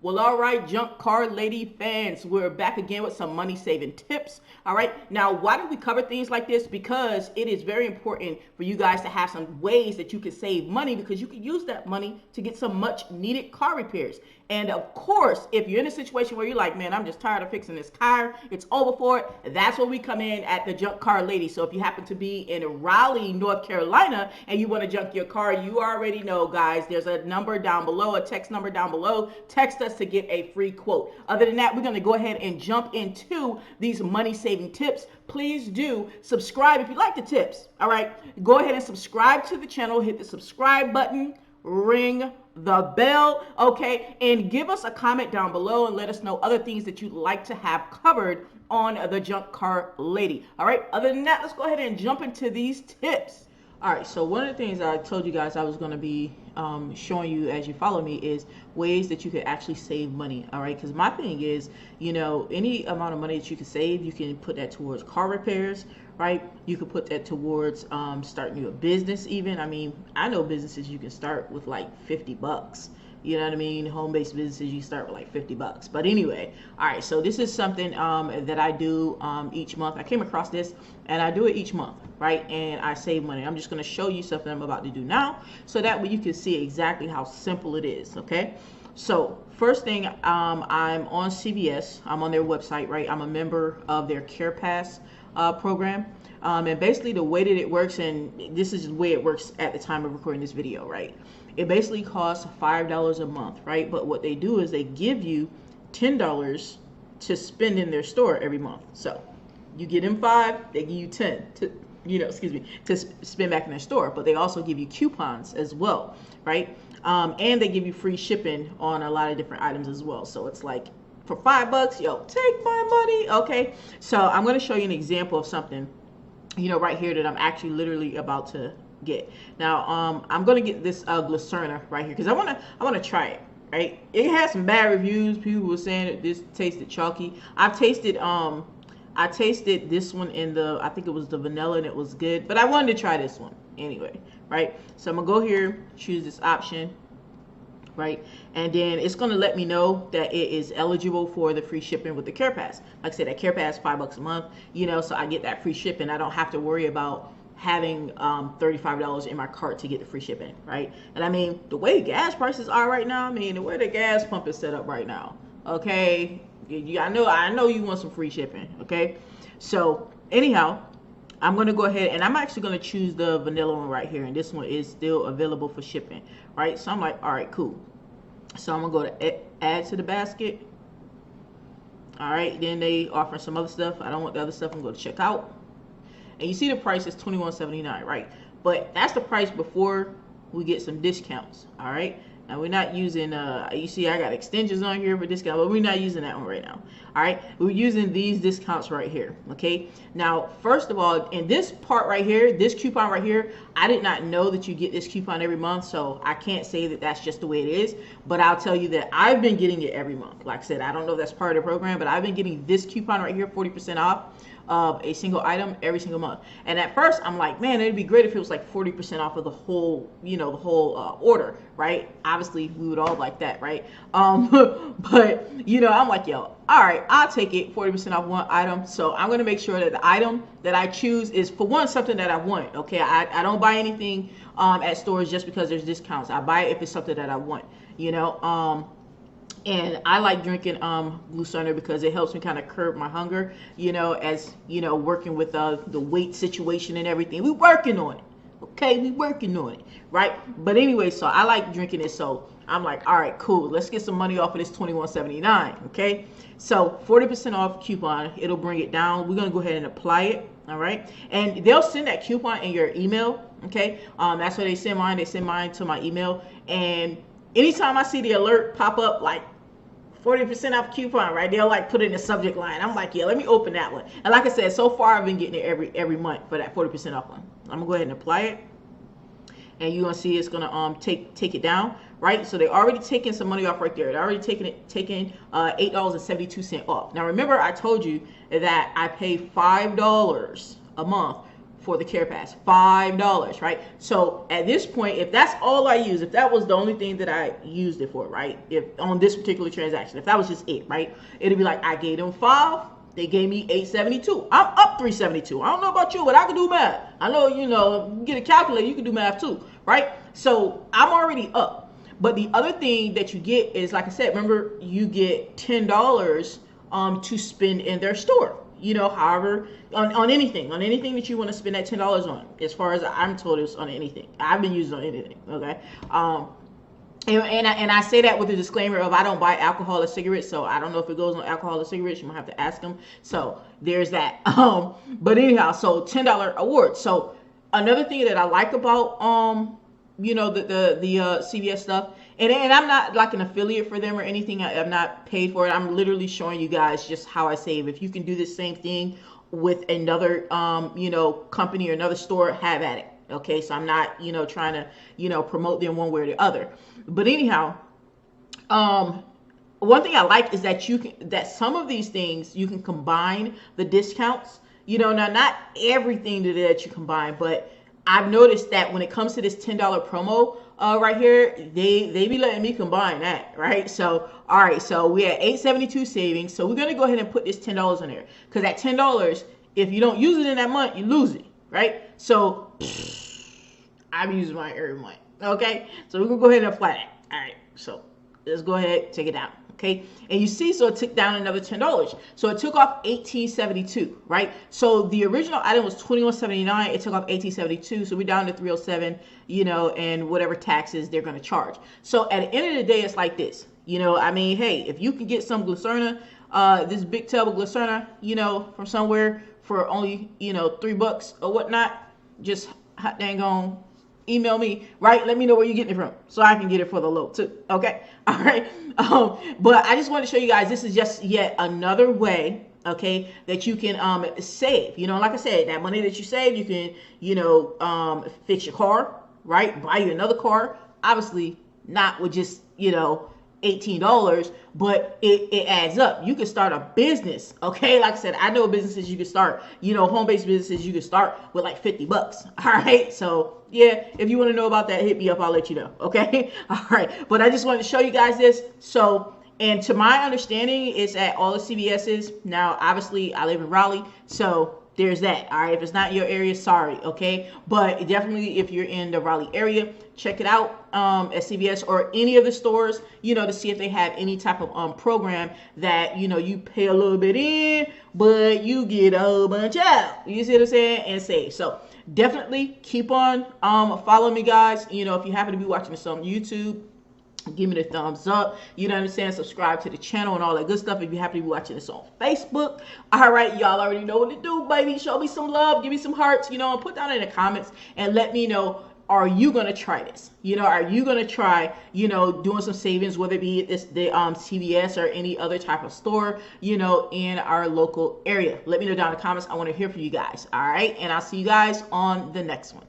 Well, all right, Junk Car Lady fans, we're back again with some money saving tips. All right, now why do we cover things like this? Because it is very important for you guys to have some ways that you can save money, because you can use that money to get some much needed car repairs. And of course, if you're in a situation where you're like, man, I'm just tired of fixing this car, it's over for it, that's where we come in at the Junk Car Lady. So if you happen to be in Raleigh, North Carolina, and you want to junk your car, you already know, guys, there's a number down below, a text number down below. Text us to get a free quote. Other than that, we're going to go ahead and jump into these money saving tips. Please do subscribe if you like the tips. All right, go ahead and subscribe to the channel, hit the subscribe button, ring the bell, okay, and give us a comment down below and let us know other things that you'd like to have covered on the Junk Car Lady. All right, other than that, let's go ahead and jump into these tips. All right, so one of the things I told you guys I was going to be showing you as you follow me is ways that you could actually save money. All right, because my thing is, you know, any amount of money that you can save, you can put that towards car repairs, right? You could put that towards starting your business even. I mean, I know businesses you can start with like 50 bucks. You know what I mean? Home-based businesses, you start with like 50 bucks. But anyway, all right, so this is something that I do each month. I came across this and I do it each month, right? And I save money. I'm just gonna show you something I'm about to do now so that way you can see exactly how simple it is, okay? So first thing, I'm on CVS. I'm on their website, right? I'm a member of their Care Pass program. And basically the way that it works, and this is the way it works at the time of recording this video, right? It basically costs $5 a month, right? But what they do is they give you $10 to spend in their store every month. So you get them 5, they give you 10 to, to spend back in their store. But they also give you coupons as well, right? And they give you free shipping on a lot of different items as well. So it's like, for $5, yo, take my money, okay? So I'm gonna show you an example of something, right here that I'm actually literally about to get. Now, I'm gonna get this glycerina right here because I wanna try it. Right? It has some bad reviews. People were saying that this tasted chalky. I tasted this one in I think it was the vanilla, and it was good. But I wanted to try this one anyway, right? So I'm gonna go here, choose this option, right? And then it's gonna let me know that it is eligible for the free shipping with the Care Pass. Like I said, that Care Pass $5 a month, so I get that free shipping. I don't have to worry about having $35 in my cart to get the free shipping, right? And I mean, the way gas prices are right now, the way the gas pump is set up right now, okay? I know you want some free shipping, okay? So anyhow, I'm gonna go ahead and I'm actually gonna choose the vanilla one right here, and this one is still available for shipping, right? So I'm like, all right, cool. So I'm gonna go to add to the basket. All right, then they offer some other stuff. I don't want the other stuff. I'm gonna check out. And you see the price is $21.79, right? But that's the price before we get some discounts, all right? Now we're not using, you see I got extensions on here for discount, but we're not using that one right now, all right? We're using these discounts right here, okay? Now, first of all, in this part right here, this coupon right here, I did not know that you get this coupon every month, so I can't say that that's just the way it is, but I'll tell you that I've been getting it every month. Like I said, I don't know if that's part of the program, but I've been getting this coupon right here, 40% off of a single item every single month. And at first I'm like, man, it'd be great if it was like 40% off of the whole, the whole order, right? Obviously we would all like that, right? But I'm like, yo, all right, I'll take it, 40% off one item. So I'm gonna make sure that the item that I choose is, for one, something that I want, okay? I don't buy anything at stores just because there's discounts. I buy it if it's something that I want, and I like drinking glycerina because it helps me kind of curb my hunger, as working with the weight situation and everything. We're working on it, okay? We working on it, right? But anyway, so I like drinking it, so I'm like, all right, cool. Let's get some money off of this $21.79, okay? So 40% off coupon, it'll bring it down. We're gonna go ahead and apply it, all right? And they'll send that coupon in your email, okay? That's why they send mine. They send mine to my email, and anytime I see the alert pop up, like 40% off coupon, right? They'll like put it in the subject line. I'm like, yeah, let me open that one. And like I said, so far I've been getting it every month for that 40% off one. I'm gonna go ahead and apply it, and you're gonna see it's gonna take it down, right? So they already taken some money off right there. They're already taking $8.72 off. Now remember, I told you that I pay $5 a month for the Care Pass, $5, right? So at this point, if that's all I use, if that was the only thing that I used it for, right? If on this particular transaction, if that was just it, right? It'd be like I gave them 5, they gave me 872. I'm up 372. I don't know about you, but I can do math. I know, you know, get a calculator, you can do math too, right? So I'm already up. But the other thing that you get is, like I said, remember, you get $10 to spend in their store. You know, however, on anything that you want to spend that $10 on. As far as I'm told, it's on anything. I've been using on anything. Okay. And I say that with a disclaimer of I don't buy alcohol or cigarettes, so I don't know if it goes on alcohol or cigarettes. You might have to ask them. So there's that. But anyhow, so $10 award. So another thing that I like about you know, the CVS stuff, and I'm not like an affiliate for them or anything. I'm not paid for it. I'm literally showing you guys just how I save. If you can do the same thing with another you know, company or another store, have at it. Okay, so I'm not, you know, trying to, you know, promote them one way or the other. But anyhow, one thing I like is that that some of these things you can combine the discounts. You know, now not everything that you combine, but I've noticed that when it comes to this $10 promo right here, they be letting me combine that, right? So, all right, so we had $872 savings. So we're gonna go ahead and put this $10 in there, because that $10, if you don't use it in that month, you lose it, right? So I'm using mine every month. Okay, so we're gonna go ahead and apply that. All right, so let's go ahead, take it down. Okay, and you see, so it took down another $10. So it took off $18.72, right? So the original item was $21.79. It took off $18.72. So we're down to $307, you know, and whatever taxes they're going to charge. So at the end of the day, it's like this. You know, I mean, hey, if you can get some Glycerna, this big tub of Glycerna, you know, from somewhere for only, you know, $3 or whatnot, just hot dang on, email me, right? Let me know where you're getting it from so I can get it for the low too. Okay. All right. But I just want to show you guys, this is just yet another way, okay, that you can save. You know, like I said, that money that you save, you can, you know, fix your car, right? Buy you another car. Obviously not with just, you know, $18, but it adds up. You can start a business, okay? Like I said, I know businesses you can start, you know, home-based businesses you can start with like $50. All right, so yeah, if you want to know about that, hit me up. I'll let you know, okay? All right, but I just wanted to show you guys this. So, and to my understanding, it's at all the CVS's. Now, obviously, I live in Raleigh, so there's that. All right, if it's not your area, sorry, okay? But definitely, if you're in the Raleigh area, check it out at CVS or any of the stores, you know, to see if they have any type of program that, you know, you pay a little bit in, but you get a whole bunch out. You see what I'm saying? And save. So definitely keep on following me, guys. You know, if you happen to be watching this on YouTube, give me the thumbs up. You know what I'm saying? Subscribe to the channel and all that good stuff. If you happen to be watching this on Facebook, all right, y'all already know what to do, baby. Show me some love, give me some hearts, you know, and put down in the comments and let me know, are you going to try this? You know, are you going to try, you know, doing some savings, whether it be the CVS or any other type of store, you know, in our local area? Let me know down in the comments. I want to hear from you guys. All right. And I'll see you guys on the next one.